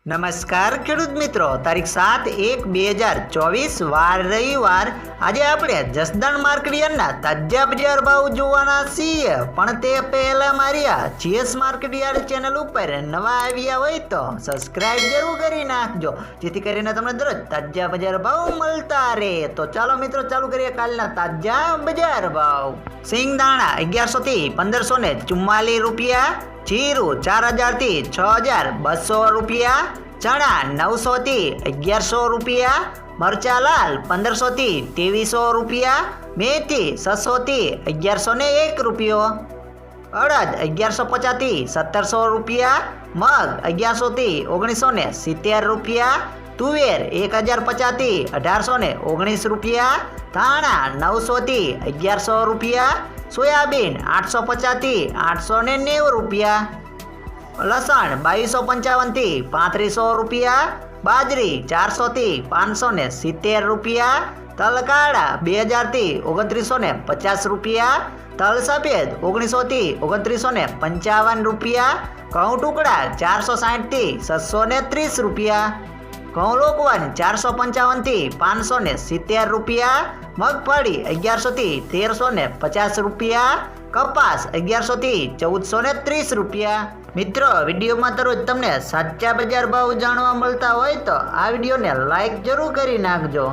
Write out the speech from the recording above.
નમસ્કાર ખેડૂત મિત્રો, તારીખ 7/1/2024 વાર રવિવાર। આજે આપણે જસદણ માર્કેટ યાર્ડના તાજા બજાર ભાવ જોવાના છીએ, પણ તે પહેલા મારી આ જીએસ માર્કેટ યાર્ડ ચેનલ ઉપર નવા આવ્યા હોય તો સબસ્ક્રાઇબ જરૂર કરી નાખજો, જેથી કરીને તમને દરરોજ તાજા બજાર ભાવ મળતા રહે। તો ચાલો મિત્રો, ચાલુ કરીએ કાલના તાજા બજાર ભાવ। સિંગદાણા 1100 થી 1544 રૂપિયા, जीरु 4000 થી 6200 રૂપિયા, चना 900 થી 1100 રૂપિયા, मरचा लाल 1500 થી 2300 રૂપિયા, मेथी 600 થી 1101 રૂપિયો, अड़द 1150 થી 1700 રૂપિયા, मग 1100 થી 1970 રૂપિયા, तुवेर 1050 થી 1819 રૂપિયા, धाणा 900 થી 1100 રૂપિયા, सोयाबीन 850 થી 890 રૂપિયા, लसण 2255 થી 3500 રૂપિયા, बाजरी 400 થી 570 રૂપિયા, तल काळा 2000 થી 2950 રૂપિયા, तल सफेद 1900 થી 2955 રૂપિયા, घઉં टुकड़ा 460 થી 630 રૂપિયા, घઉં લોકવન 455 થી 570 રૂપિયા, મગફળી 1100 થી 1350 રૂપિયા, કપાસ 1100 થી 1430 રૂપિયા। મિત્રો, વિડીયોમાં દરરોજ તમને સાચા બજાર ભાવ જાણવા મળતા હોય તો આ વિડીયોને લાઈક જરૂર કરી નાખજો।